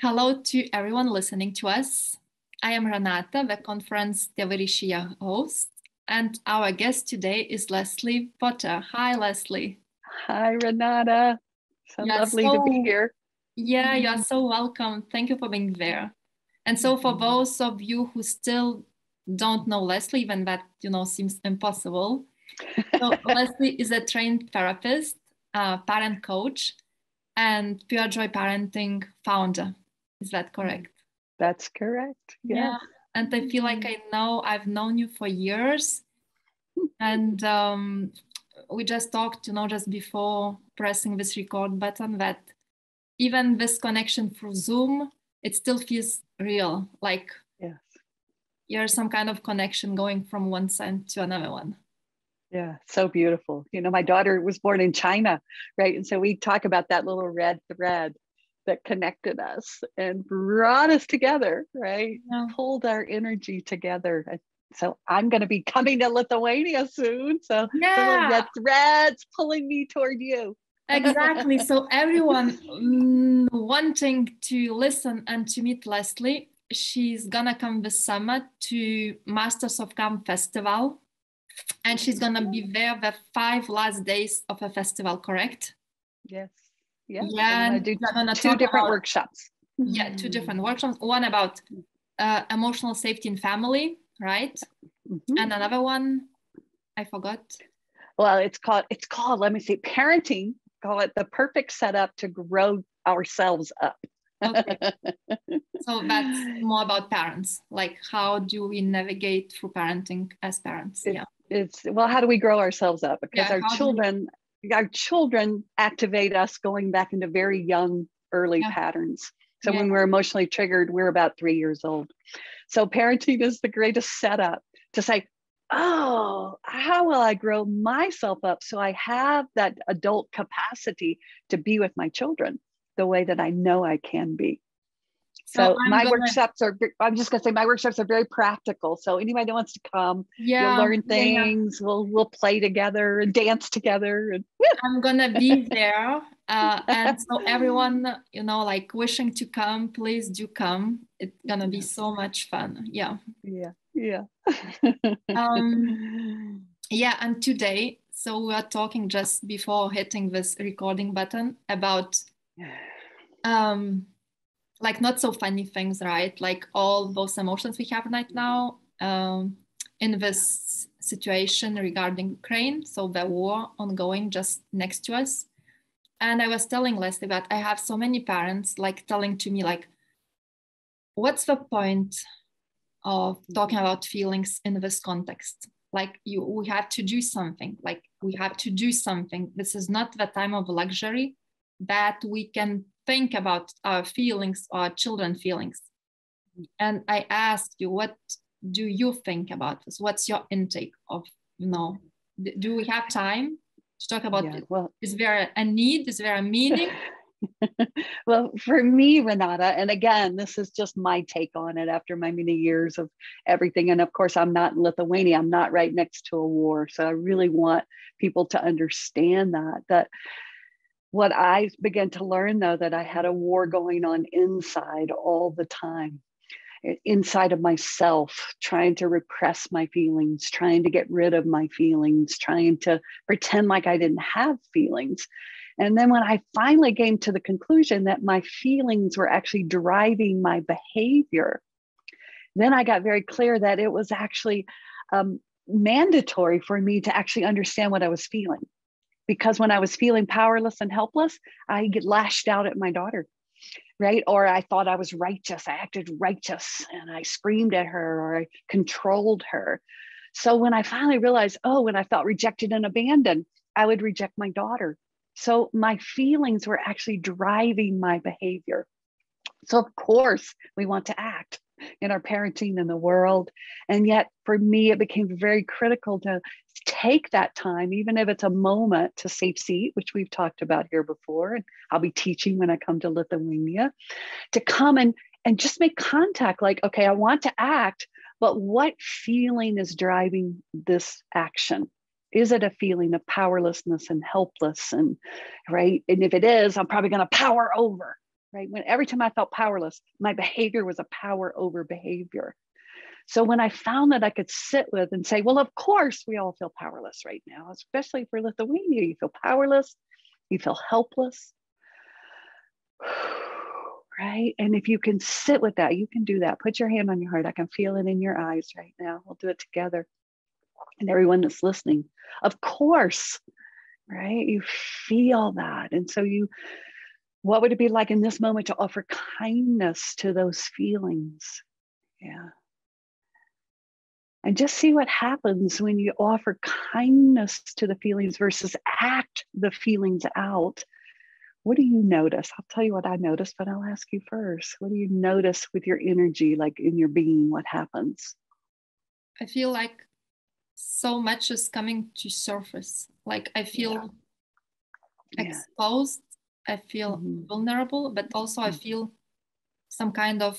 Hello to everyone listening to us. I am Renata, the conference Tėvai host, and our guest today is Leslie Potter. Hi, Leslie. Hi, Renata. So lovely to be here. Yeah, you are so welcome. Thank you for being there. And so for those of you who still don't know Leslie, even that, seems impossible. So Leslie is a trained therapist, parent coach, and Pure Joy Parenting founder. Is that correct? That's correct. Yes. Yeah. And I feel like I've known you for years. And we just talked, just before pressing this record button, that even this connection through Zoom, it still feels real. Like yes, there's some kind of connection going from one side to another one. Yeah, so beautiful. My daughter was born in China, right? And so we talk about that little red thread that connected us and brought us together, right? Yeah. Pulled our energy together. So I'm going to be coming to Lithuania soon. So the little red threads pulling me toward you. Exactly. So everyone wanting to listen and to meet Leslie, she's going to come this summer to Masters of Calm Festival. And she's going to be there the 5 last days of a festival, correct? Yes. Yeah. Yeah. I'm going to do two different workshops. Yeah, 2 different workshops. One about emotional safety in family, right? Mm-hmm. And another one, I forgot. Well, it's called, let me see, parenting. Call it the perfect setup to grow ourselves up. Okay. So that's more about parents. Like, how do we navigate through parenting as parents? Well, how do we grow ourselves up? Because our children activate us going back into very young, early patterns. So when we're emotionally triggered, we're about 3 years old. So parenting is the greatest setup to say, oh, how will I grow myself up so I have that adult capacity to be with my children the way that I know I can be. So my workshops are very practical. So anybody that wants to come, you'll learn things, we'll play together and dance together. And I'm gonna be there. And so everyone, like wishing to come, please do come. It's gonna be so much fun. Yeah. Yeah. Yeah, and today, so we are talking just before hitting this recording button about like not so funny things, right? Like all those emotions we have right now in this situation regarding Ukraine. So the war ongoing just next to us. And I was telling Leslie that I have so many parents like telling to me like, what's the point of talking about feelings in this context? Like we have to do something, like we have to do something. This is not the time of luxury that we can think about our feelings or our children's feelings. And I asked you, what do you think about this? What's your intake of, do we have time to talk about it? Well, is there a need? Is there a meaning? Well, for me, Renata, and again, this is just my take on it after my many years of everything. And of course, I'm not in Lithuania. I'm not right next to a war. So I really want people to understand that what I began to learn, though, that I had a war going on inside all the time, inside of myself, trying to repress my feelings, trying to get rid of my feelings, trying to pretend like I didn't have feelings. And then when I finally came to the conclusion that my feelings were actually driving my behavior, then I got very clear that it was actually mandatory for me to actually understand what I was feeling. Because when I was feeling powerless and helpless, I get lashed out at my daughter, right? Or I thought I was righteous. I acted righteous and I screamed at her or I controlled her. So when I finally realized, when I felt rejected and abandoned, I would reject my daughter. So my feelings were actually driving my behavior. So of course we want to act in our parenting in the world. And yet for me, it became very critical to take that time, even if it's a moment, to safe seat, which we've talked about here before. And I'll be teaching when I come to Lithuania, to come and just make contact. Like, okay, I want to act, but what feeling is driving this action? Is it a feeling of powerlessness and helpless? And right. And if it is, I'm probably going to power over. right? When every time I felt powerless, my behavior was a power over behavior. So when I found that I could sit with and say, well, of course we all feel powerless right now, especially for Lithuania, you feel powerless, you feel helpless, right? And if you can sit with that, you can do that. Put your hand on your heart. I can feel it in your eyes right now. We'll do it together. And everyone that's listening, of course, right? You feel that. And so what would it be like in this moment to offer kindness to those feelings? Yeah. And just see what happens when you offer kindness to the feelings versus act the feelings out. What do you notice? I'll tell you what I noticed, but I'll ask you first. What do you notice with your energy, like in your being? What happens? I feel like so much is coming to surface. Like I feel exposed. I feel vulnerable, but also I feel some kind of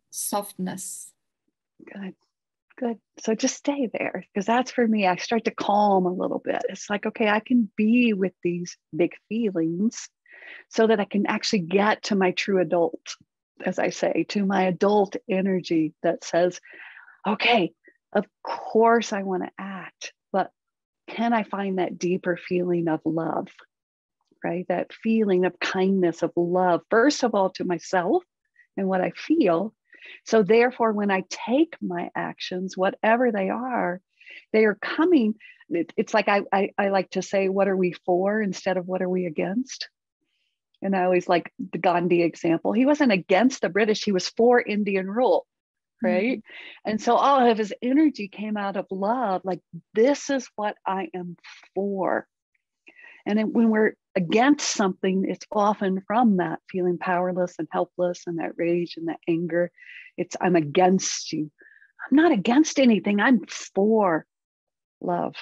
softness. Good. So just stay there, because that's for me. I start to calm a little bit. It's like, okay, I can be with these big feelings so that I can actually get to my true adult, as I say, to my adult energy that says, okay, of course I want to act, but can I find that deeper feeling of love, right? That feeling of kindness, of love, first of all, to myself and what I feel. So therefore, when I take my actions, whatever they are coming. It's like I like to say, what are we for instead of what are we against? And I always like the Gandhi example. He wasn't against the British, he was for Indian rule, right? And so all of his energy came out of love, like, this is what I am for. And when we're against something, it's often from that feeling powerless and helpless and that rage and that anger. It's, I'm against you. I'm not against anything. I'm for love.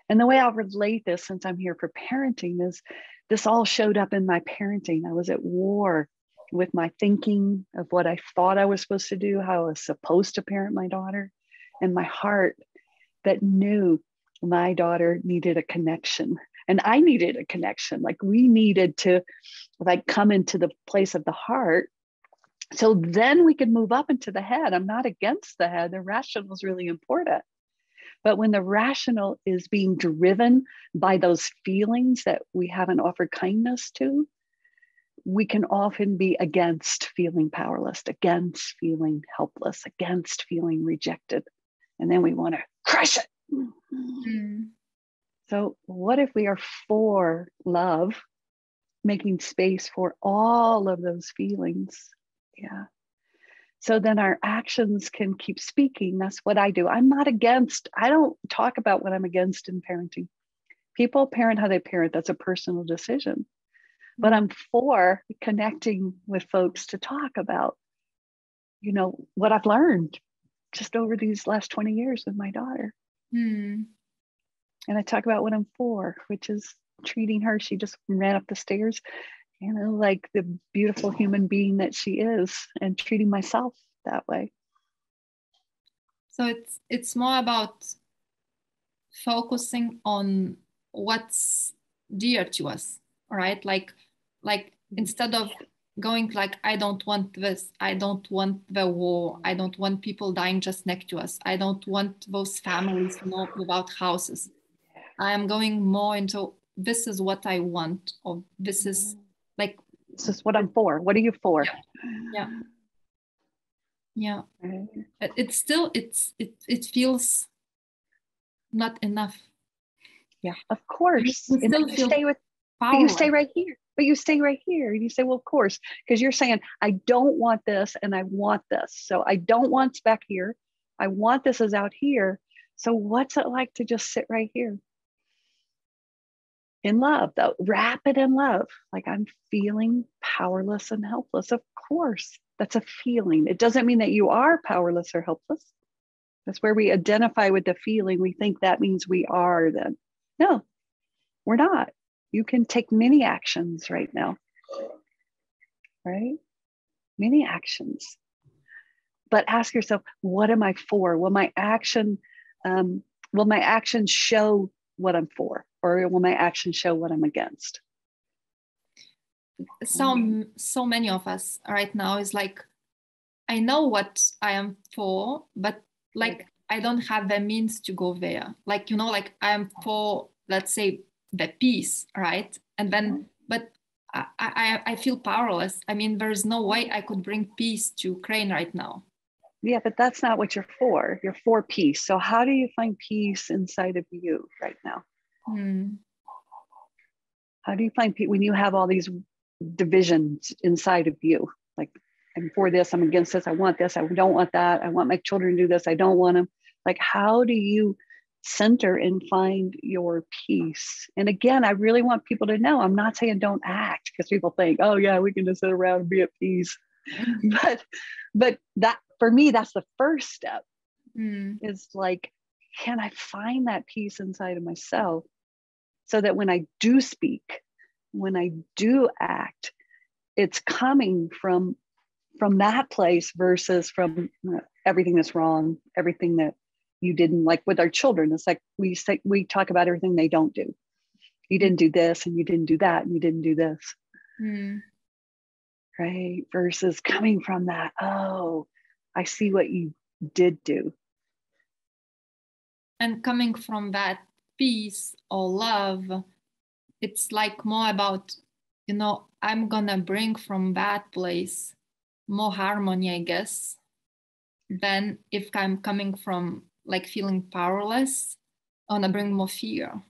And the way I'll relate this, since I'm here for parenting, is this all showed up in my parenting. I was at war with my thinking of what I thought I was supposed to do, how I was supposed to parent my daughter, and my heart that knew my daughter needed a connection. And I needed a connection. Like, we needed to come into the place of the heart. So then we could move up into the head. I'm not against the head. The rational is really important. But when the rational is being driven by those feelings that we haven't offered kindness to, we can often be against feeling powerless, against feeling helpless, against feeling rejected. And then we want to crush it. So what if we are for love, making space for all of those feelings? Yeah. So then our actions can keep speaking. That's what I do. I'm not against, I don't talk about what I'm against in parenting. People parent how they parent. That's a personal decision. But I'm for connecting with folks to talk about, what I've learned just over these last 20 years with my daughter. And I talk about what I'm for, which is treating her. She just ran up the stairs, like the beautiful human being that she is, and treating myself that way. So it's more about focusing on what's dear to us, right? Like instead of going like, I don't want this, I don't want the war, I don't want people dying just next to us, I don't want those families without houses. I am going more into, this is what I want, or this is like, this is what I'm for. What are you for? Yeah. It's still, it feels not enough. Yeah, of course. You still you stay with, but you stay right here. But you stay right here. And you say, well, of course, because you're saying, I don't want this and I want this. So I don't want back here. I want this as out here. So what's it like to just sit right here? In love, though, wrap it in love. Like, I'm feeling powerless and helpless. Of course, that's a feeling. It doesn't mean that you are powerless or helpless. That's where we identify with the feeling. We think that means we are then. No, we're not. You can take many actions right now, right? Many actions. But ask yourself, what am I for? Will my action show what I'm for? Or will my actions show what I'm against? so many of us right now is like, I know what I am for, but like I don't have the means to go there. Like, you know, like I am for, let's say, the peace, right? And then, but I feel powerless. I mean, there is no way I could bring peace to Ukraine right now. Yeah, but that's not what you're for. You're for peace. So how do you find peace inside of you right now? How do you find peace when you have all these divisions inside of you? Like, I'm for this, I'm against this, I want this, I don't want that, I want my children to do this, I don't want them. Like, how do you center and find your peace? And again, I really want people to know, I'm not saying don't act, because people think, oh yeah, we can just sit around and be at peace. But that, for me, that's the first step. Is like, can I find that peace inside of myself so that when I do speak, when I do act, it's coming from that place versus from everything that's wrong, everything that you didn't like. With our children, it's like we talk about everything they don't do. You didn't do this, and you didn't do that, and you didn't do this. Right? Versus coming from that, oh, I see what you did do. And coming from that peace or love, it's like more about, you know, I'm gonna bring from that place more harmony, I guess, than if I'm coming from like feeling powerless. I wanna bring more fear.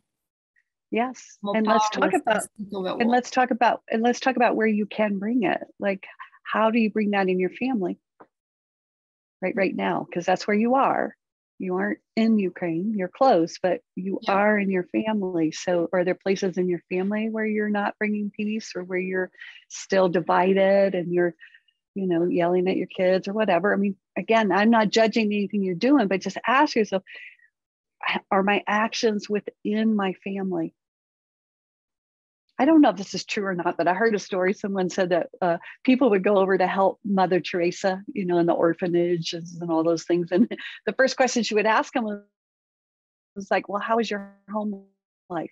Yes. And let's talk about where you can bring it. Like, how do you bring that in your family right now? Because that's where you are. You aren't in Ukraine, you're close, but you are in your family. So are there places in your family where you're not bringing peace, or where you're still divided and you're, you know, yelling at your kids or whatever? I mean, again, I'm not judging anything you're doing, but just ask yourself, are my actions within my family? I don't know if this is true or not, but I heard a story. Someone said that people would go over to help Mother Teresa, you know, in the orphanages and all those things. And the first question she would ask them was like, well, how is your home life?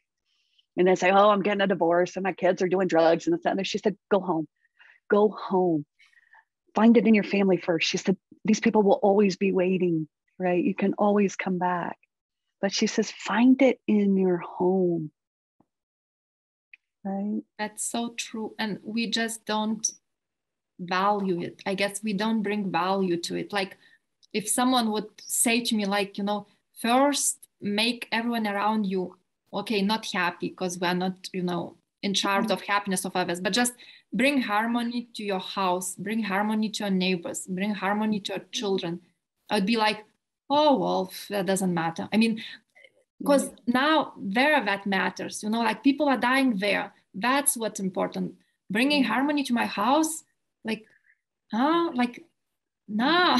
And they say, oh, I'm getting a divorce and my kids are doing drugs and this and that. She said, go home, find it in your family first. She said, these people will always be waiting, right? You can always come back. But she says, find it in your home. Right. That's so true. And we just don't value it. I guess we don't bring value to it. Like, if someone would say to me, like, you know, first make everyone around you, okay, not happy, because we're not, you know, in charge of happiness of others, but just bring harmony to your house, bring harmony to your neighbors, bring harmony to your children. I would be like, oh, well, that doesn't matter. I mean, because now there that matters, you know, like people are dying there. That's what's important. Bringing harmony to my house, like, like, nah.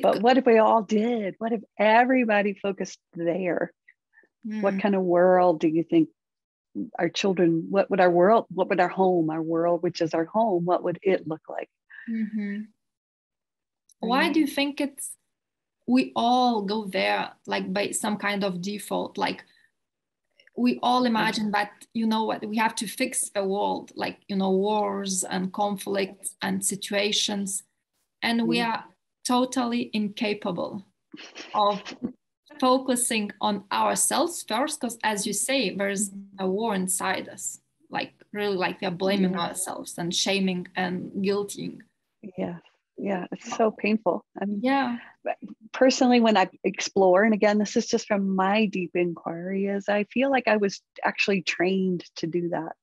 But what if we all did? What if everybody focused there? What kind of world do you think our children, what would our world, what would our world, which is our home, what would it look like? Why do you think we all go there like by some kind of default? Like, we all imagine that, you know what, we have to fix the world, like, you know, wars and conflicts and situations, and we are totally incapable of focusing on ourselves first, because as you say, there's a war inside us, like really, like we are blaming ourselves and shaming and guilting. Yeah, it's so painful. I mean, personally, when I explore, and again, this is just from my deep inquiry, is I feel like I was actually trained to do that.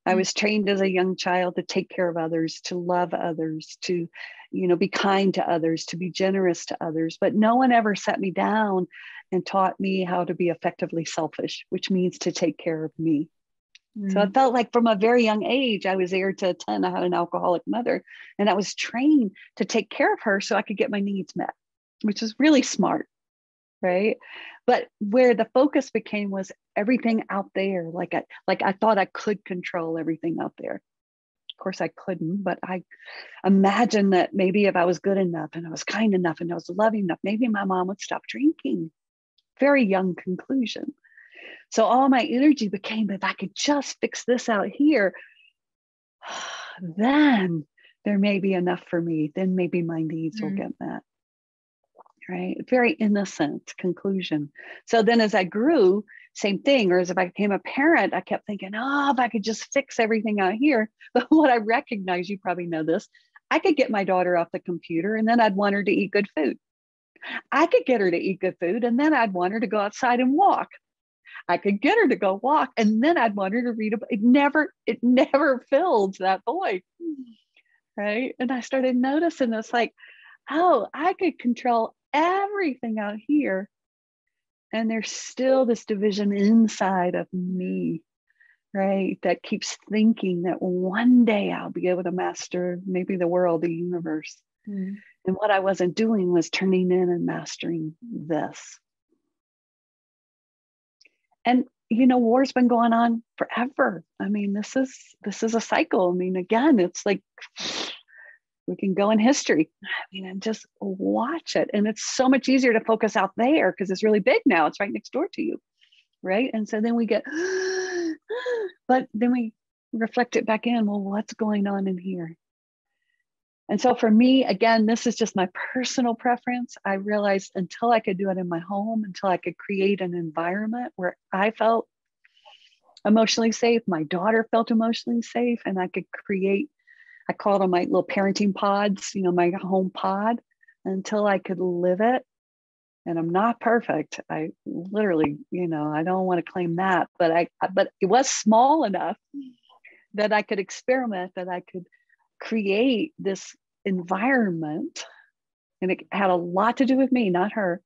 I was trained as a young child to take care of others, to love others, to, you know, be kind to others, to be generous to others. But no one ever sat me down and taught me how to be effectively selfish, which means to take care of me. So I felt like from a very young age, I was there to attend. I had an alcoholic mother, and I was trained to take care of her so I could get my needs met, which is really smart, right? But where the focus became was everything out there. Like I thought I could control everything out there. Of course I couldn't, but I imagined that maybe if I was good enough and I was kind enough and I was loving enough, maybe my mom would stop drinking. Very young conclusion. So all my energy became, if I could just fix this out here, then there may be enough for me. Then maybe my needs will Mm. get met. Right? Very innocent conclusion. So then as I grew, same thing, or as if I became a parent, I kept thinking, oh, if I could just fix everything out here. But what I recognize, you probably know this, I could get my daughter off the computer and then I'd want her to eat good food. I could get her to eat good food and then I'd want her to go outside and walk. I could get her to go walk and then I'd want her to read a book. It never filled that void. Right. And I started noticing this, like, oh, I could control everything out here. And there's still this division inside of me, right? That keeps thinking that one day I'll be able to master maybe the world, the universe. Mm. And what I wasn't doing was turning in and mastering this. And war's been going on forever. I mean, this is a cycle. I mean, again, it's like we can go in history, and just watch it. And it's so much easier to focus out there because it's really big now. It's right next door to you, right? And so then we get, but then we reflect it back in. Well, what's going on in here? And so for me, again, this is just my personal preference. I realized until I could do it in my home, until I could create an environment where I felt emotionally safe, my daughter felt emotionally safe, and I could create, I call them my little parenting pods, my home pod, until I could live it. And I'm not perfect. I literally, I don't want to claim that, but it was small enough that I could experiment, that I could create this environment. And it had a lot to do with me, not her.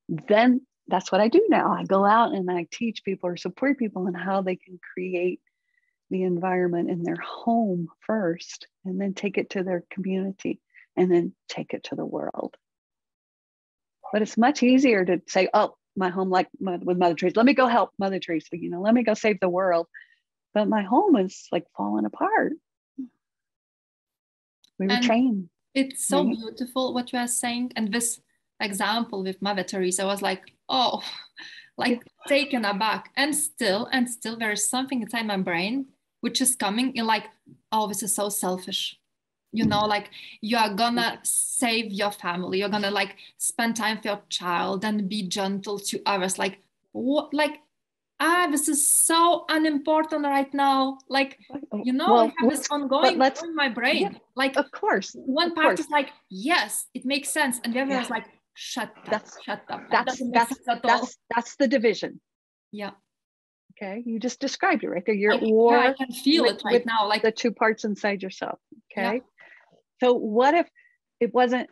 Then that's what I do now. I go out and I teach people or support people on how they can create the environment in their home first, and then take it to their community, and then take it to the world. But it's much easier to say, oh, my home, like with Mother Teresa, let me go help Mother Teresa, let me go save the world. But my home is like falling apart. We were trained. It's so beautiful what you are saying. And this example with Mother Teresa was like, oh, like taken aback. And still there is something inside my brain which is coming in like, oh, this is so selfish. Like you are gonna save your family. You're gonna like spend time with your child and be gentle to others. Like, what? Like, this is so unimportant right now. Like, I have this ongoing in my brain. Yeah, like, of course. One part is like, yes, it makes sense. And the other is like, shut up. That doesn't make sense at all. That's the division. Yeah. Okay. You just described it right there. You're I can feel it right now. Like the two parts inside yourself. Okay. Yeah. So what if it wasn't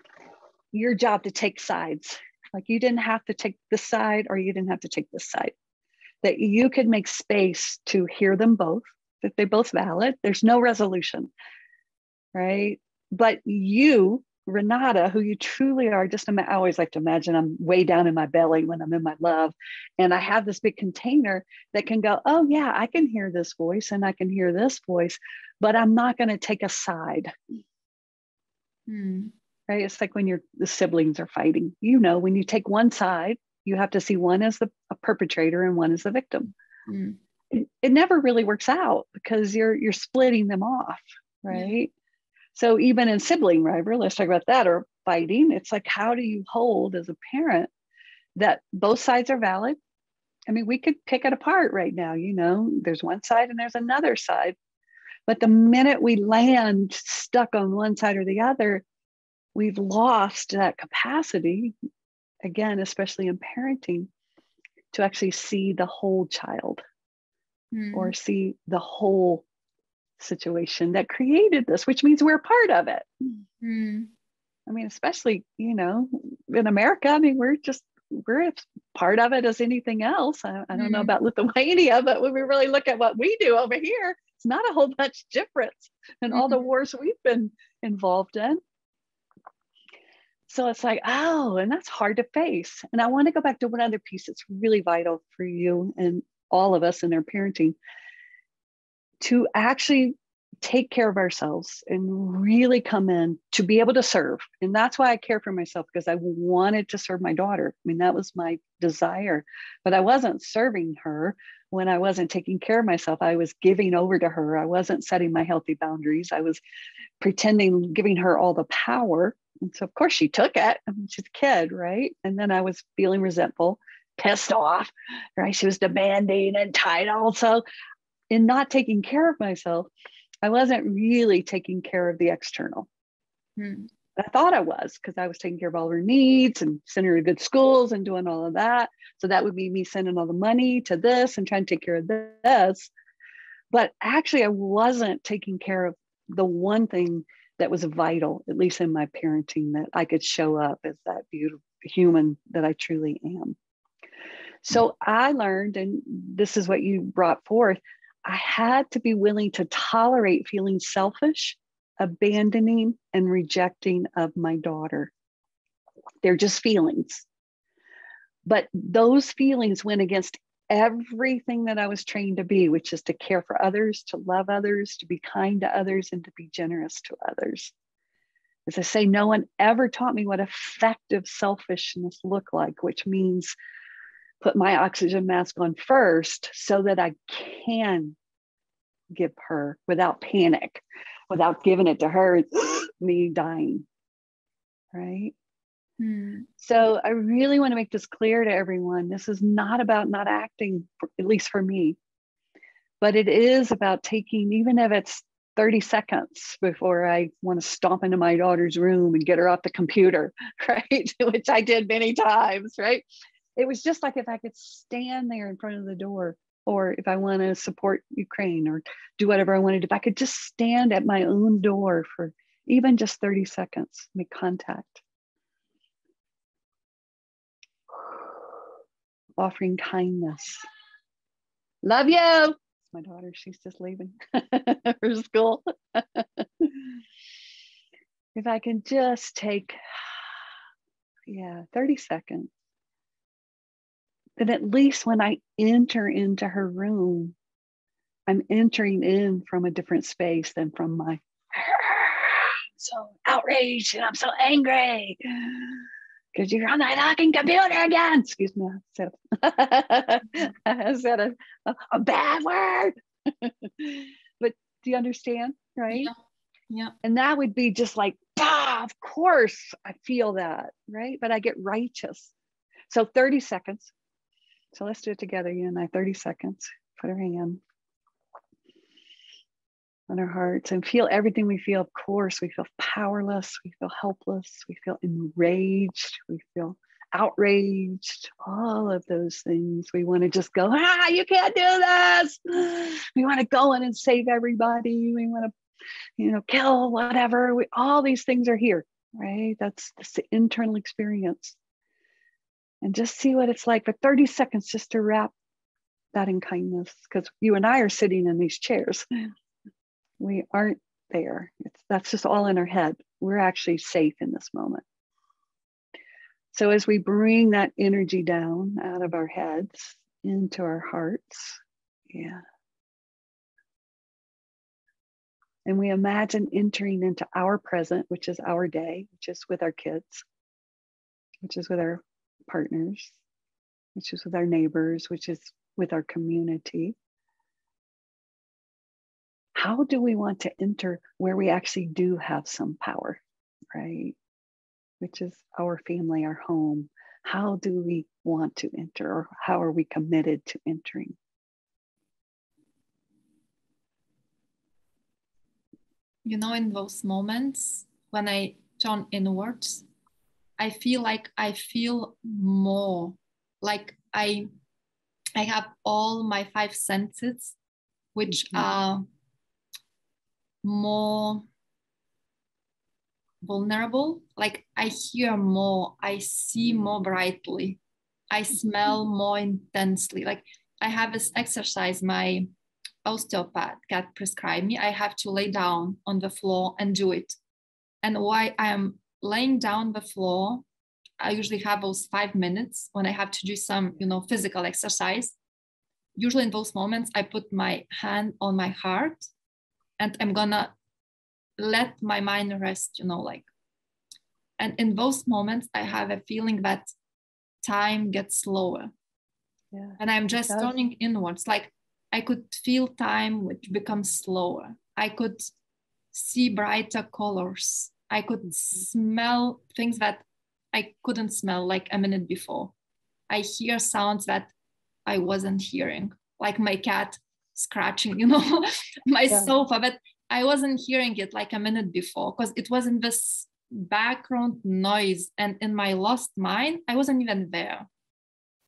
your job to take sides? Like you didn't have to take this side or you didn't have to take this side. That you could make space to hear them both, that they're both valid. There's no resolution, right? But you, Renata, who you truly are, I always like to imagine I'm way down in my belly when I'm in my love. And I have this big container that can go, oh yeah, I can hear this voice and I can hear this voice, but I'm not going to take a side. Right? It's like when the siblings are fighting, when you take one side, you have to see one as a perpetrator and one as the victim. It never really works out because you're splitting them off, right? So even in sibling rivalry, let's talk about that, or fighting, it's like, how do you hold as a parent that both sides are valid? I mean, we could pick it apart right now, there's one side and there's another side. But the minute we land stuck on one side or the other, we've lost that capacity, again, especially in parenting, to actually see the whole child or see the whole situation that created this, which means we're part of it. I mean, especially, in America, I mean, we're as part of it as anything else. I don't know about Lithuania, but when we really look at what we do over here, it's not a whole bunch difference in all the wars we've been involved in. So it's like, oh, and that's hard to face. And I want to go back to one other piece that's really vital for you and all of us in our parenting, to actually take care of ourselves and really come in to be able to serve. And that's why I care for myself, because I wanted to serve my daughter. I mean, that was my desire, but I wasn't serving her. when I wasn't taking care of myself, I was giving over to her. I wasn't setting my healthy boundaries. I was pretending, giving her all the power. And so, of course, she took it. I mean, she's a kid, right? And then I was feeling resentful, pissed off, right? She was demanding and entitled. So, in not taking care of myself, I wasn't really taking care of the external. I thought I was, because I was taking care of all her needs and sending her to good schools and doing all of that. So that would be me sending all the money to this and trying to take care of this. But actually, I wasn't taking care of the one thing that was vital, at least in my parenting, that I could show up as that beautiful human that I truly am. So I learned, and this is what you brought forth, I had to be willing to tolerate feeling selfish, abandoning, and rejecting of my daughter. They're just feelings. But those feelings went against everything that I was trained to be, which is to care for others, to love others, to be kind to others, and to be generous to others. As I say, no one ever taught me what effective selfishness looked like, which means put my oxygen mask on first so that I can give her without panic, without giving it to her and me dying, right? So I really want to make this clear to everyone. This is not about not acting, at least for me, but it is about taking, even if it's 30 seconds before I want to stomp into my daughter's room and get her off the computer, right? Which I did many times, right? It was just like if I could stand there in front of the door, or if I want to support Ukraine or do whatever I wanted, if I could just stand at my own door for even just 30 seconds, make contact. Offering kindness. Love you. My daughter, she's just leaving for school. If I can just take, 30 seconds, then at least when I enter into her room, I'm entering in from a different space than from my so outraged and I'm so angry because you're on that fucking computer again. Excuse me, I said a bad word. But do you understand, right? Yeah. And that would be just like, of course I feel that, right? But I get righteous. So 30 seconds. So let's do it together, you and I. 30 seconds. Put our hand on our hearts and feel everything we feel. Of course, we feel powerless. We feel helpless. We feel enraged. We feel outraged. All of those things. We want to just go, you can't do this. We want to go in and save everybody. We want to, kill whatever. All these things are here, right? That's the internal experience. And just see what it's like for 30 seconds, just to wrap that in kindness, because you and I are sitting in these chairs. We aren't there. That's just all in our head. We're actually safe in this moment. So as we bring that energy down out of our heads into our hearts, and we imagine entering into our present, which is our day, which is with our kids, which is with our partners, which is with our neighbors, which is with our community. How do we want to enter where we actually do have some power, right? Which is our family, our home. How do we want to enter, or how are we committed to entering? In those moments when I turn inwards, I feel like I feel more, like I have all my 5 senses, which are more vulnerable. Like I hear more, I see more brightly, I smell more intensely. Like I have this exercise my osteopath got prescribed me. I have to lay down on the floor and do it. And while I am laying down the floor, I usually have those 5 minutes when I have to do some, physical exercise. Usually in those moments, I put my hand on my heart and I'm gonna let my mind rest, and in those moments, I have a feeling that time gets slower. Yeah. And I'm just turning inwards. Like I could feel time which becomes slower. I could see brighter colors. I could smell things that I couldn't smell like a minute before. I hear sounds that I wasn't hearing, like my cat scratching, my sofa, but I wasn't hearing it like a minute before because it was in this background noise. And in my lost mind, I wasn't even there.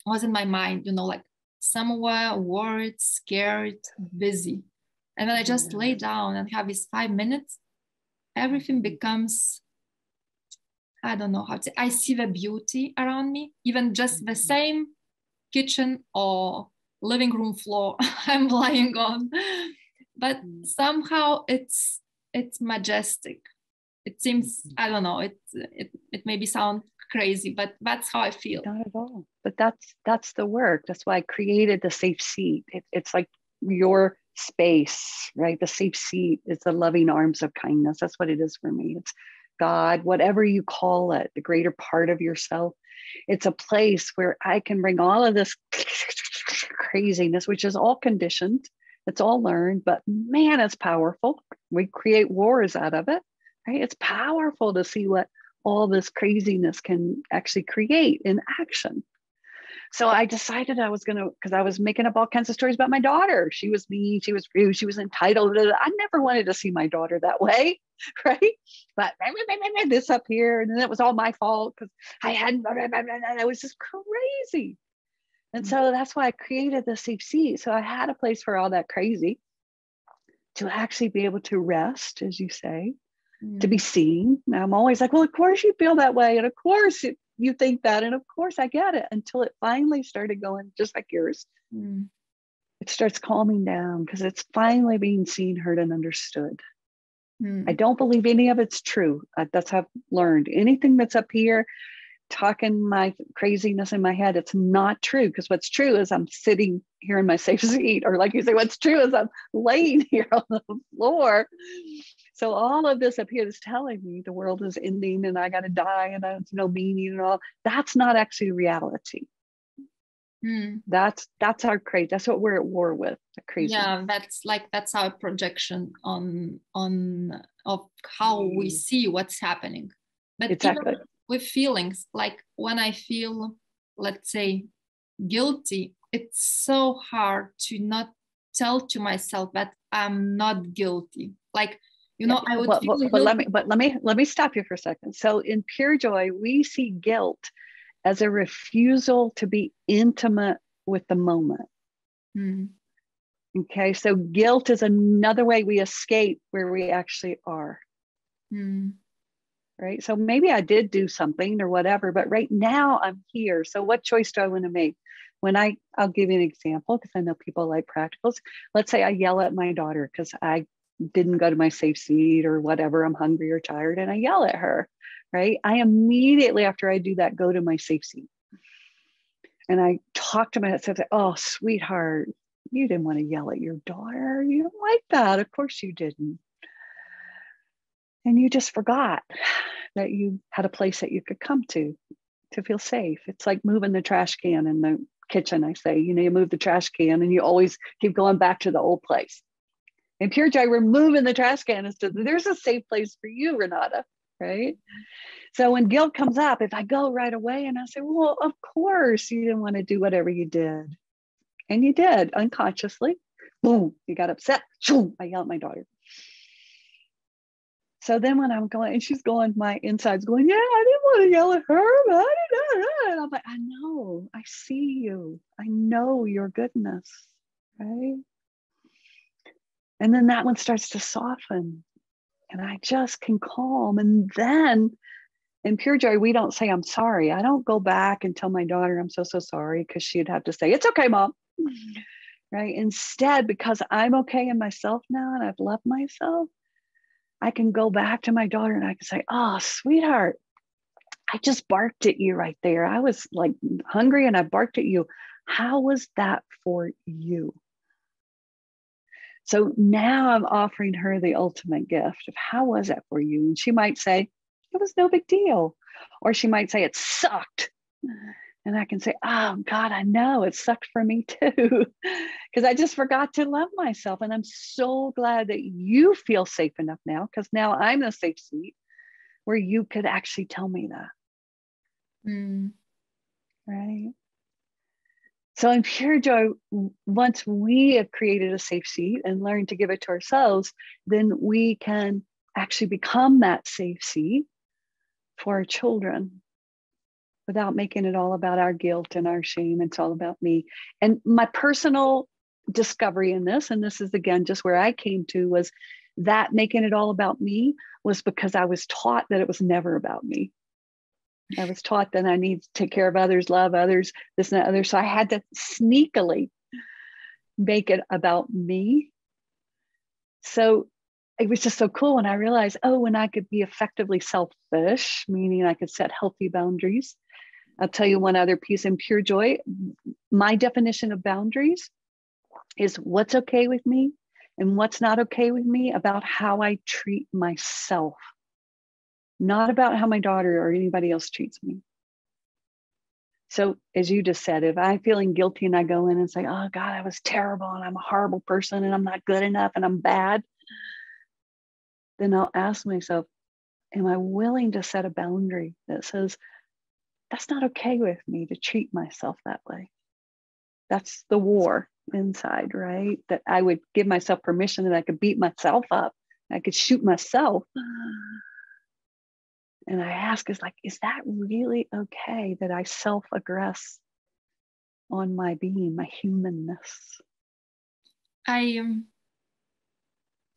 I was in my mind, like somewhere worried, scared, busy. And then I just lay down and have these 5 minutes, everything becomes, I don't know how to say, I see the beauty around me, even just the same kitchen or living room floor I'm lying on. But somehow it's majestic. It seems, I don't know, it maybe sound crazy, but that's how I feel. Not at all. But that's the work. That's why I created the safe seat. It's like your space, right? The safe seat is the loving arms of kindness. That's what it is for me. It's God, whatever you call it, the greater part of yourself. It's a place where I can bring all of this craziness, which is all conditioned. It's all learned, but man, it's powerful. We create wars out of it, right? It's powerful to see what all this craziness can actually create in action. So I decided I was going to, because I was making up all kinds of stories about my daughter. She was mean, she was rude, she was entitled. I never wanted to see my daughter that way, right? But this up here, and then it was all my fault because I hadn't, I was just crazy. And so that's why I created the safe seat. So I had a place for all that crazy to actually be able to rest, as you say, to be seen. Now I'm always like, well, of course you feel that way. And of course you think that. And of course I get it, until it finally started going just like yours. It starts calming down because it's finally being seen, heard, and understood. I don't believe any of it's true. That's how I've learned. Anything that's up here, talking my craziness in my head, it's not true. Because what's true is I'm sitting here in my safe seat, or like you say, what's true is I'm laying here on the floor. So all of this up here is telling me the world is ending and I got to die and there's no meaning and all. That's not actually reality. That's our crazy. That's what we're at war with. The crazy. Yeah, that's our projection on of how we see what's happening. But exactly. Even with feelings, like when I feel, let's say, guilty, it's so hard to not tell to myself that I'm not guilty. Like, I would feel guilty. Let me stop you for a second. So in Pure Joy, we see guilt as a refusal to be intimate with the moment. Okay, so guilt is another way we escape where we actually are. Right? So maybe I did do something or whatever, but right now I'm here. So what choice do I want to make? I'll give you an example because I know people like practicals. Let's say I yell at my daughter because I didn't go to my safe seat or whatever, I'm hungry or tired, and I yell at her, right? I immediately, after I do that, go to my safe seat. And I talk to myself, oh, sweetheart, you didn't want to yell at your daughter. You don't like that. Of course you didn't. And you just forgot that you had a place that you could come to feel safe. It's like moving the trash can in the kitchen, I say. You move the trash can and you always keep going back to the old place. In Pure Joy, we're moving the trash can instead. There's a safe place for you, Renata, right? So when guilt comes up, if I go right away and I say, well, of course you didn't want to do whatever you did. And you did unconsciously. Boom, you got upset. I yell at my daughter. So then when I'm going, and she's going, my inside's going, yeah, I didn't want to yell at her, but and I'm like, I know, I see you. I know your goodness, right? And then that one starts to soften and I just can calm. And then in Pure Joy, we don't say, I'm sorry. I don't go back and tell my daughter, I'm so sorry, because she'd have to say, it's okay, Mom. Right? Instead, because I'm okay in myself now and I've loved myself, I can go back to my daughter and I can say, oh, sweetheart, I just barked at you right there. I was like hungry and I barked at you. How was that for you? So now I'm offering her the ultimate gift of how was that for you? And she might say, it was no big deal. Or she might say, it sucked. And I can say, oh God, I know it sucked for me too, because I just forgot to love myself. And I'm so glad that you feel safe enough now, because now I'm in a safe seat where you could actually tell me that. Mm. Right. So in Pure Joy, once we have created a safe seat and learned to give it to ourselves, then we can actually become that safe seat for our children without making it all about our guilt and our shame. It's all about me. And my personal discovery in this, and this is again just where I came to, was that making it all about me was because I was taught that it was never about me. I was taught that I need to take care of others, love others, this and that other. So I had to sneakily make it about me. So it was just so cool when I realized, oh, when I could be effectively selfish, meaning I could set healthy boundaries. I'll tell you one other piece in Pure Joy. My definition of boundaries is what's okay with me and what's not okay with me about how I treat myself, not about how my daughter or anybody else treats me. So as you just said, if I'm feeling guilty and I go in and say, oh God, I was terrible and I'm a horrible person and I'm not good enough and I'm bad, then I'll ask myself, am I willing to set a boundary that says, that's not okay with me to treat myself that way? That's the war inside, right? That I would give myself permission that I could beat myself up. I could shoot myself. And I ask, is that really okay that I self-aggress on my being, my humanness? I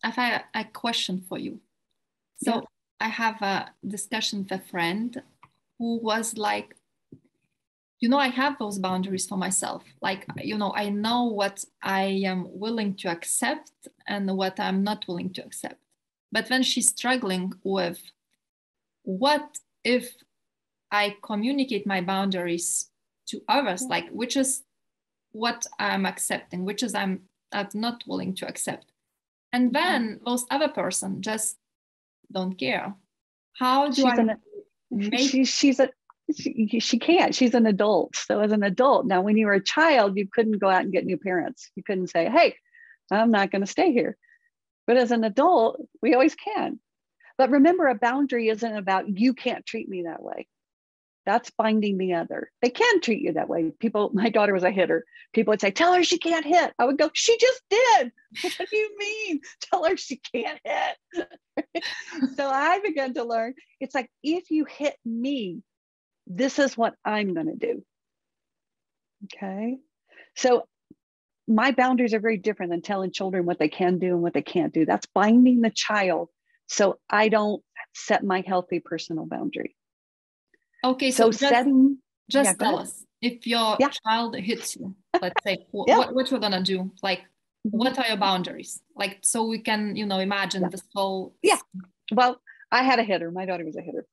have a question for you. So Yeah. I have a discussion with a friend who was like, I have those boundaries for myself. Like, I know what I am willing to accept and what I'm not willing to accept. But then she's struggling with, what if I communicate my boundaries to others, like, which is what I'm accepting, which is I'm not willing to accept. And then those other person just don't care. How do She's I an make she's a she can't. She's an adult. So as an adult, now when you were a child, you couldn't go out and get new parents. You couldn't say, hey, I'm not going to stay here. But as an adult, we always can. But remember, a boundary isn't about you can't treat me that way. That's binding the other. They can treat you that way. People, my daughter was a hitter. People would say, tell her she can't hit. I would go, she just did. What do you mean? Tell her she can't hit. So I began to learn, it's like, if you hit me, this is what I'm going to do. Okay. So my boundaries are very different than telling children what they can do and what they can't do. That's binding the child. So I don't set my healthy personal boundary. Okay, so setting just tell us, if your yeah child hits you, let's say, yeah what we're gonna do? Like, what are your boundaries? Like, so we can, imagine this whole. Yeah. Well, I had a hitter. My daughter was a hitter.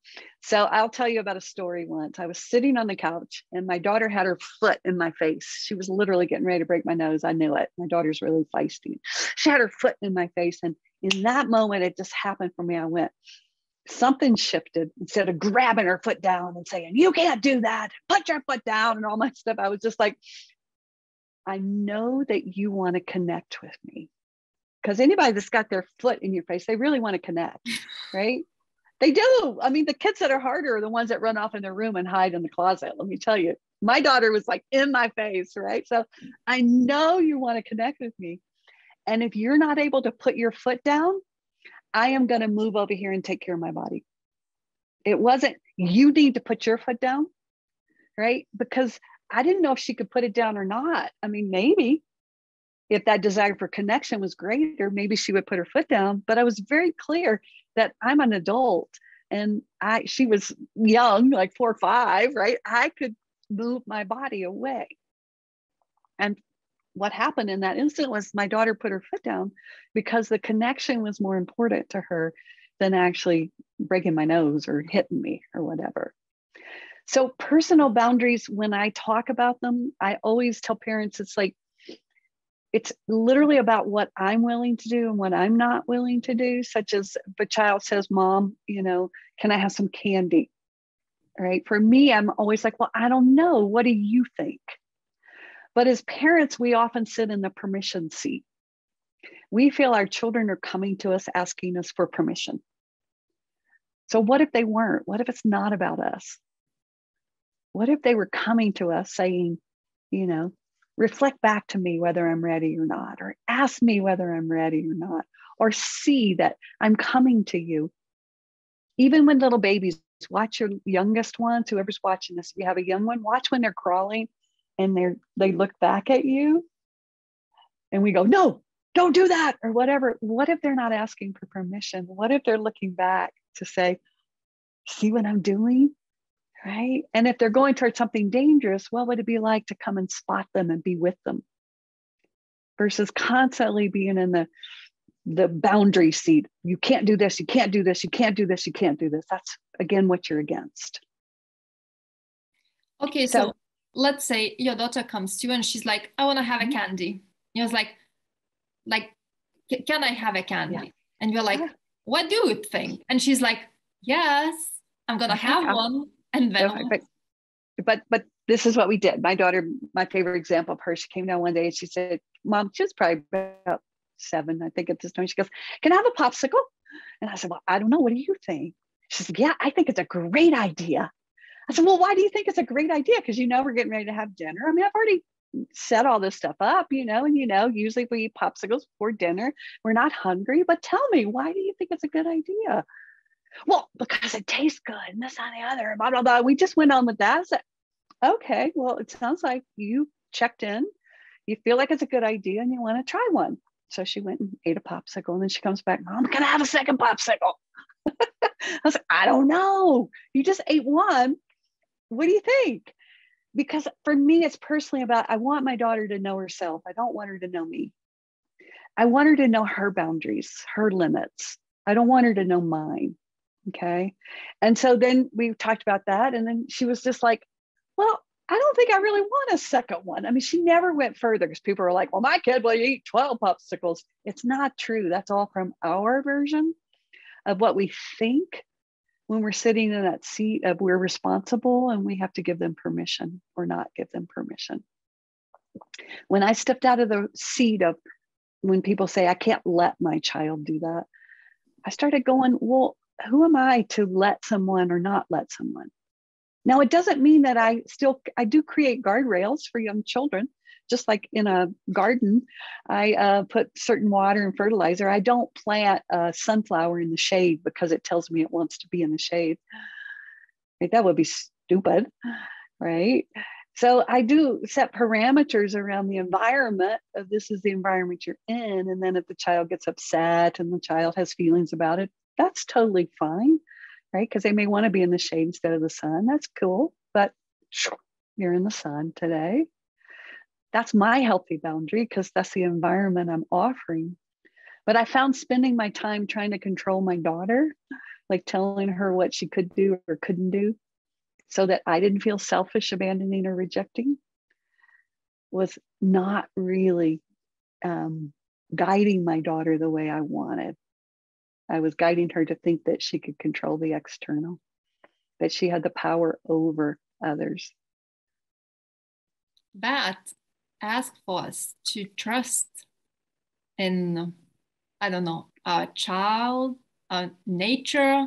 So I'll tell you about a story once. I was sitting on the couch and my daughter had her foot in my face. She was literally getting ready to break my nose. I knew it. My daughter's really feisty. She had her foot in my face. And in that moment, it just happened for me. I went, something shifted. Instead of grabbing her foot down and saying, you can't do that, put your foot down and all my stuff, I was just like, I know that you want to connect with me. Because anybody that's got their foot in your face, they really want to connect, right? They do. I mean, the kids that are harder are the ones that run off in their room and hide in the closet. Let me tell you, my daughter was like in my face, right? So I know you want to connect with me. And if you're not able to put your foot down, I am going to move over here and take care of my body. It wasn't, you need to put your foot down, right? Because I didn't know if she could put it down or not. I mean, maybe if that desire for connection was greater, maybe she would put her foot down. But I was very clear that I'm an adult and she was young, like 4 or 5, right? I could move my body away. And what happened in that instant was my daughter put her foot down because the connection was more important to her than actually breaking my nose or hitting me or whatever. So personal boundaries, when I talk about them, I always tell parents, it's literally about what I'm willing to do and what I'm not willing to do, such as if a child says, Mom, can I have some candy? right? For me, I'm always like, well, I don't know. What do you think? But as parents, we often sit in the permission seat. We feel our children are coming to us asking us for permission. So what if they weren't? What if it's not about us? What if they were coming to us saying, you know, reflect back to me whether I'm ready or not, or ask me whether I'm ready or not, or see that I'm coming to you. Even when little babies, watch your youngest ones, whoever's watching this, if you have a young one, watch when they're crawling and they look back at you and we go, no, don't do that, or whatever. What if they're not asking for permission? What if they're looking back to say, see what I'm doing? Right? And if they're going towards something dangerous, what would it be like to come and spot them and be with them versus constantly being in the boundary seat? You can't do this, you can't do this, you can't do this, you can't do this. That's again what you're against. Okay, so let's say your daughter comes to you and she's like, I want to have a candy. You know, it's like, can I have a candy? Yeah. And you're like, what do you think? And she's like, yes, I'm gonna have one. And then but this is what we did. My daughter, my favorite example of her, she came down one day and she said, Mom, she was probably about 7, I think at this time. She goes, can I have a popsicle? And I said, well, I don't know. What do you think? She said, yeah, I think it's a great idea. I said, well, why do you think it's a great idea? Because we're getting ready to have dinner. I mean, I've already set all this stuff up, and usually we eat popsicles before dinner. We're not hungry, but tell me, why do you think it's a good idea? Well, because it tastes good and this and the other, blah, blah, blah. We just went on with that. I said, okay, well, it sounds like you checked in. You feel like it's a good idea and you want to try one. So she went and ate a popsicle and then she comes back, Mom, can I have a second popsicle? I was like, I don't know. You just ate one. What do you think? Because for me, it's personally about, I want my daughter to know herself. I don't want her to know me. I want her to know her boundaries, her limits. I don't want her to know mine. Okay. And so then we talked about that. And then she was just like, well, I don't think I really want a second one. I mean, she never went further because people were like, well, my kid will eat 12 popsicles. It's not true. That's all from our version of what we think when we're sitting in that seat of we're responsible and we have to give them permission or not give them permission. When I stepped out of the seat of when people say, I can't let my child do that, I started going, well, who am I to let someone or not let someone? Now, it doesn't mean that I do create guardrails for young children, just like in a garden. I put certain water and fertilizer. I don't plant a sunflower in the shade because it tells me it wants to be in the shade. Right? That would be stupid, right? So I do set parameters around the environment of this is the environment you're in. And then if the child gets upset and the child has feelings about it, that's totally fine, right? Because they may want to be in the shade instead of the sun. That's cool, but you're in the sun today. That's my healthy boundary because that's the environment I'm offering. But I found spending my time trying to control my daughter, like telling her what she could do or couldn't do, so that I didn't feel selfish, abandoning or rejecting, was not really guiding my daughter the way I wanted. I was guiding her to think that she could control the external, that she had the power over others. That asks for us to trust in, I don't know, our child, nature.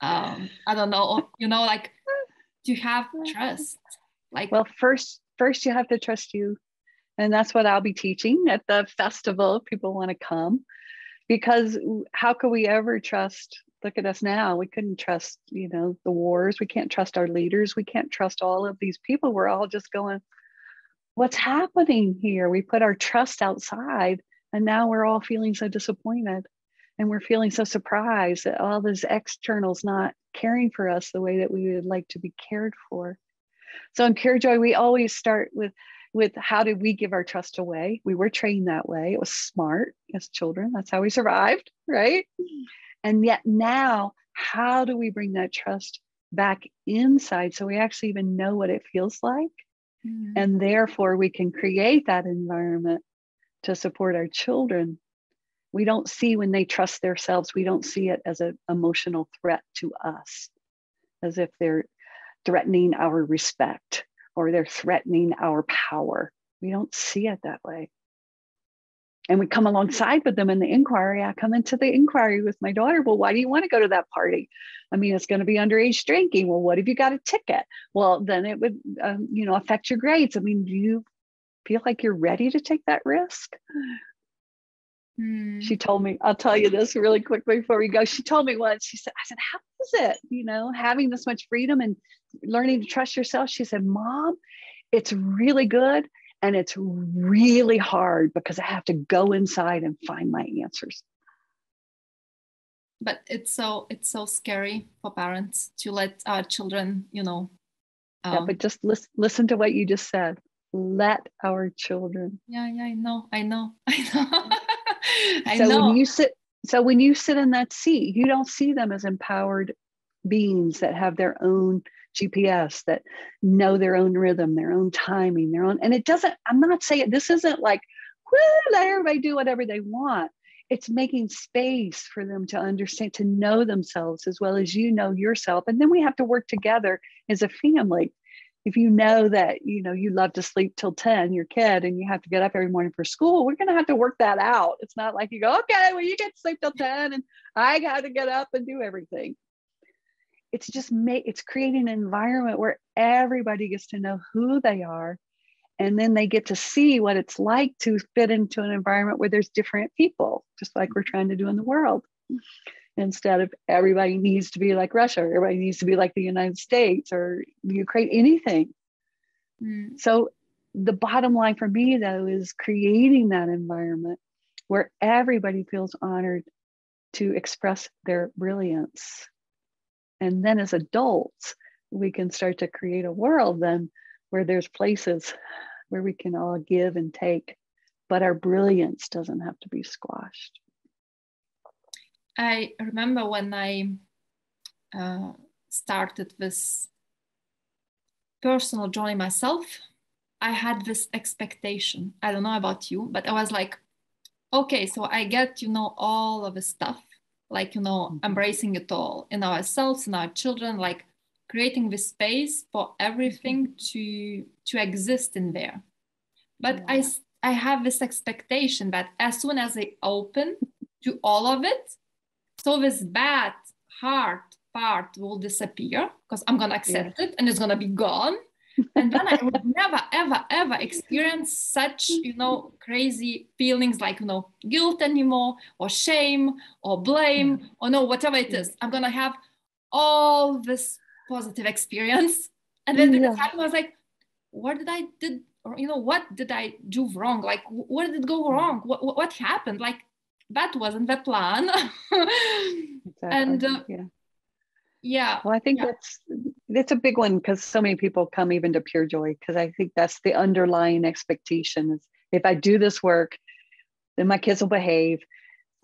I don't know, like to have trust. Like, well, first you have to trust you. And that's what I'll be teaching at the festival if people want to come. Because how could we ever trust? Look at us now. We couldn't trust, the wars. We can't trust our leaders. We can't trust all of these people. We're all just going, what's happening here? We put our trust outside and now we're all feeling so disappointed. And we're feeling so surprised that all this external's not caring for us the way that we would like to be cared for. So in Pure Joy, we always start with how did we give our trust away? We were trained that way. It was smart as children. That's how we survived, right? And yet now, how do we bring that trust back inside so we actually even know what it feels like? Mm-hmm. And therefore, we can create that environment to support our children. We don't see when they trust themselves, we don't see it as an emotional threat to us, as if they're threatening our respect or they're threatening our power. We don't see it that way. And we come alongside with them in the inquiry. I come into the inquiry with my daughter. Well, why do you want to go to that party? I mean, it's going to be underage drinking. Well, what if you got a ticket? Well, then it would, affect your grades. I mean, do you feel like you're ready to take that risk? She told me, I'll tell you this really quickly before we go. She told me once, I said, how is it, having this much freedom and learning to trust yourself? She said, Mom, it's really good. And it's really hard because I have to go inside and find my answers. But it's so scary for parents to let our children, Yeah, but just listen to what you just said. Let our children. Yeah, I know. I know. When you sit in that seat, you don't see them as empowered beings that have their own GPS, that know their own rhythm, their own timing, and it doesn't, I'm not saying this isn't like, let everybody do whatever they want. It's making space for them to understand, to know themselves as well as you know yourself. And then we have to work together as a family. If you know that, you love to sleep till 10, your kid, and you have to get up every morning for school, we're going to have to work that out. It's not like you go, okay, well, you get to sleep till 10 and I got to get up and do everything. It's creating an environment where everybody gets to know who they are. And then they get to see what it's like to fit into an environment where there's different people, just like we're trying to do in the world. Instead of everybody needs to be like Russia, or everybody needs to be like the United States or Ukraine, anything. So the bottom line for me, though, is creating that environment where everybody feels honored to express their brilliance. And then as adults, we can start to create a world then where there's places where we can all give and take, but our brilliance doesn't have to be squashed. I remember when I started this personal journey myself, I had this expectation. I don't know about you, but I was like, okay, so I get, all of the stuff, like, embracing it all in ourselves, in our children, like creating the space for everything to exist in there. But I have this expectation that as soon as I open to all of it, so this bad, hard part will disappear because I'm going to accept it and it's going to be gone. And then I would never, ever, ever experience such, crazy feelings like, guilt anymore, or shame, or blame, or whatever it is. I'm going to have all this positive experience. And then this happened, I was like, what did I do wrong? Like, where did it go wrong? What happened? Like, that wasn't the plan. Exactly. And well, I think that's a big one, because so many people come even to Pure Joy, because I think that's the underlying expectation is, if I do this work, then my kids will behave,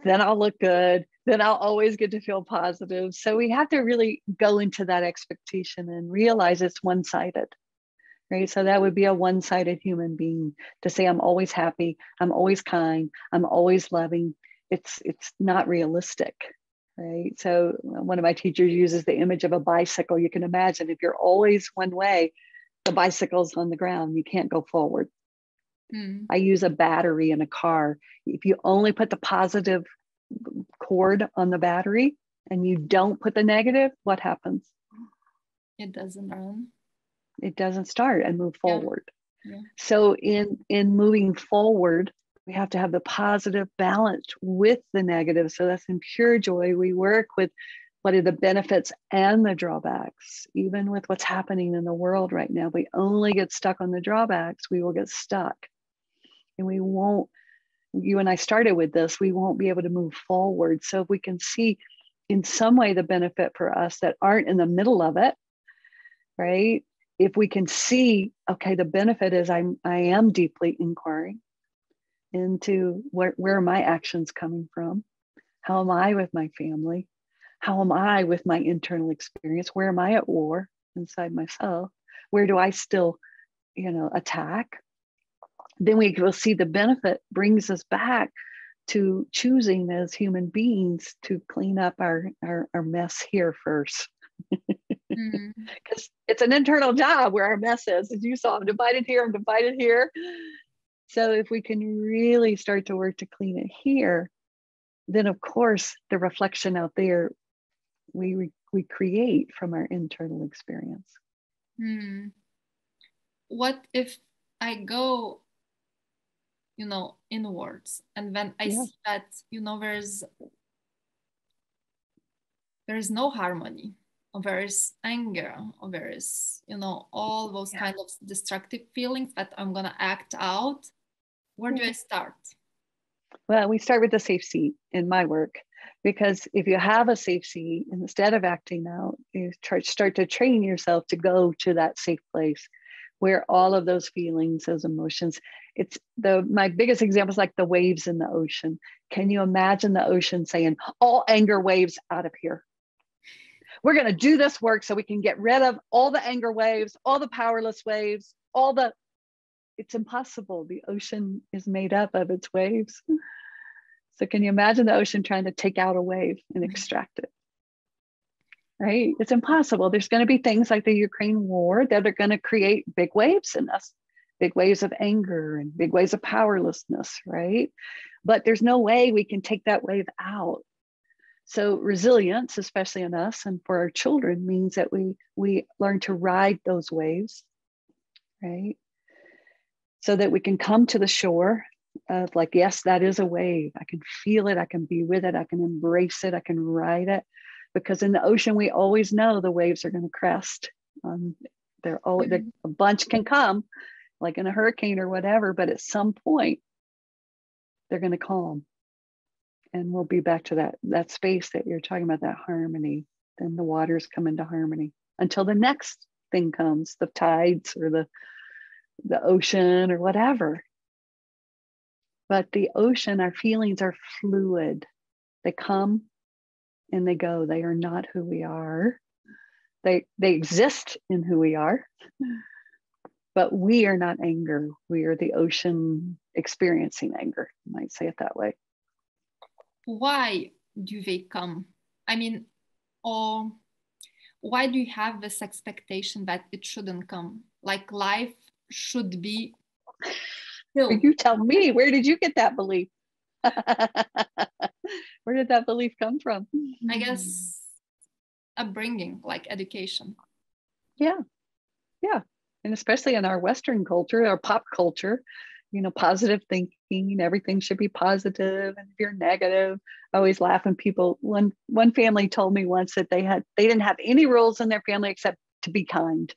then I'll look good, then I'll always get to feel positive. So we have to really go into that expectation and realize it's one-sided, right? So that would be a one-sided human being to say, I'm always happy, I'm always kind, I'm always loving. It's not realistic. Right. So one of my teachers uses the image of a bicycle. You can imagine if you're always one way, the bicycle's on the ground, you can't go forward. I use a battery in a car. If you only put the positive cord on the battery and you don't put the negative, what happens? It doesn't run. It doesn't start and move forward. Yeah. So in moving forward, we have to have the positive balance with the negative. So that's in Pure Joy. We work with what are the benefits and the drawbacks. Even with what's happening in the world right now, we only get stuck on the drawbacks, we will get stuck. And we won't, you and I started with this, we won't be able to move forward. So if we can see in some way the benefit for us that aren't in the middle of it, right? If we can see, okay, the benefit is I am deeply inquiring into where are my actions coming from? How am I with my family? How am I with my internal experience? Where am I at war inside myself? Where do I still, attack? Then we will see the benefit brings us back to choosing as human beings to clean up our mess here first. Mm. Because it's an internal job where our mess is. As you saw, I'm divided here, I'm divided here. So if we can really start to work to clean it here, then of course the reflection out there we create from our internal experience. Mm. What if I go, inwards, and then I see that, there's no harmony, or there is anger, or there is, all those kind of destructive feelings that I'm gonna act out. Where do I start? Well, we start with the safe seat in my work, because if you have a safe seat, instead of acting out, you start to train yourself to go to that safe place where all of those feelings, those emotions, my biggest example is like the waves in the ocean. Can you imagine the ocean saying, all anger waves out of here? We're going to do this work so we can get rid of all the anger waves, all the powerless waves, it's impossible. The ocean is made up of its waves. So can you imagine the ocean trying to take out a wave and extract it? Right? It's impossible. There's going to be things like the Ukraine war that are going to create big waves in us, big waves of anger and big waves of powerlessness, right? But there's no way we can take that wave out. So resilience, especially in us and for our children, means that we learn to ride those waves, right? So that we can come to the shore of like, yes, that is a wave. I can feel it. I can be with it. I can embrace it. I can ride it. Because in the ocean, we always know the waves are going to crest. A bunch can come, like in a hurricane or whatever, but at some point, they're going to calm. And we'll be back to that space that you're talking about, that harmony. Then the waters come into harmony until the next thing comes, the tides or the ocean or whatever. But the ocean, our feelings are fluid. They come and they go. They are not who we are. They exist in who we are, but we are not anger. We are the ocean experiencing anger. You might say it that way. Why do they come? I mean, or why do you have this expectation that it shouldn't come? Like life should be filled. You tell me, where did you get that belief? Where did that belief come from? I guess upbringing, like education. Yeah. And especially in our Western culture, our pop culture, positive thinking, everything should be positive. And if you're negative, I always laugh when people, one family told me once that they didn't have any rules in their family except to be kind,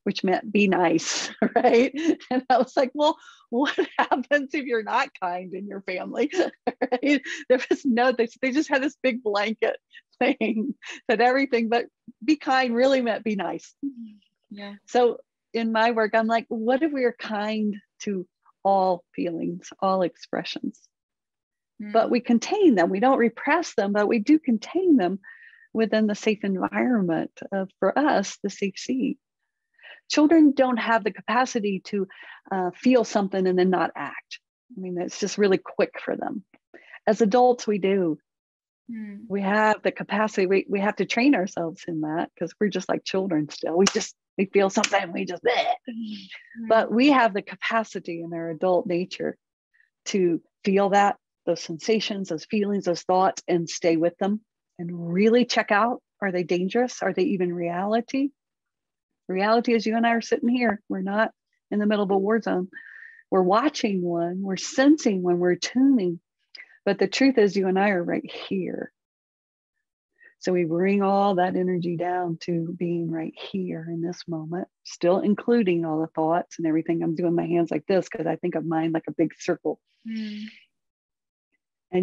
which meant be nice, right? And I was like, well, what happens if you're not kind in your family? Right? There was they just had this big blanket thing that everything but be kind really meant be nice. Yeah. So in my work, I'm like, what if we are kind to all feelings, all expressions? But we contain them. We don't repress them, but we do contain them within the safe environment of, for us, the safe seat. Children don't have the capacity to feel something and then not act. I mean, it's just really quick for them. As adults, we do. We have the capacity. We have to train ourselves in that because we're just like children still. We feel something, we just, but we have the capacity in our adult nature to feel those sensations, those feelings, those thoughts, and stay with them and really check out, are they dangerous? Are they even reality? Reality is you and I are sitting here. We're not in the middle of a war zone. We're watching one, we're sensing one, we're tuning. But the truth is you and I are right here. So we bring all that energy down to being right here in this moment, still including all the thoughts and everything. I'm doing my hands like this because I think of mine like a big circle. And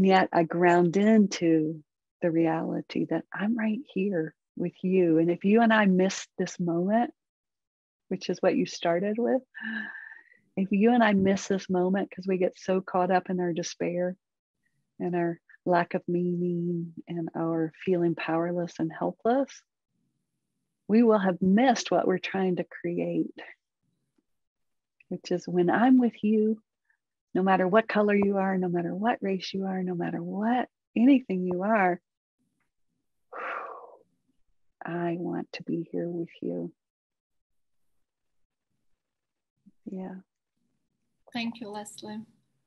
yet I ground into the reality that I'm right here with you. And if you and I miss this moment, which is what you started with, if you and I miss this moment because we get so caught up in our despair and our lack of meaning and our feeling powerless and helpless, we will have missed what we're trying to create, which is when I'm with you, no matter what color you are, no matter what race you are, no matter what, anything you are, I want to be here with you. Yeah. Thank you, Leslie.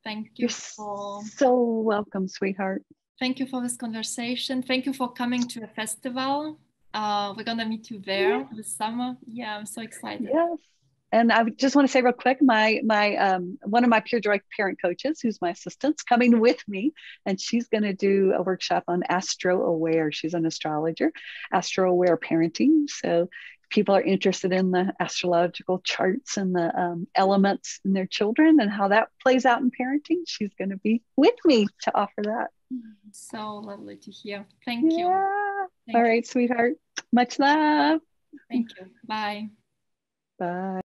Thank you. You're so welcome, sweetheart. Thank you for this conversation. Thank you for coming to a festival. We're going to meet you there this summer. Yeah, I'm so excited. Yes. And I just want to say real quick, my one of my Pure Joy parent coaches, who's my assistant's coming with me, and she's going to do a workshop on Astro Aware. She's an astrologer, Astro Aware parenting. So if people are interested in the astrological charts and the elements in their children and how that plays out in parenting, she's going to be with me to offer that. So lovely to hear. Thank you. All right, sweetheart. Much love. Thank you. Bye. Bye.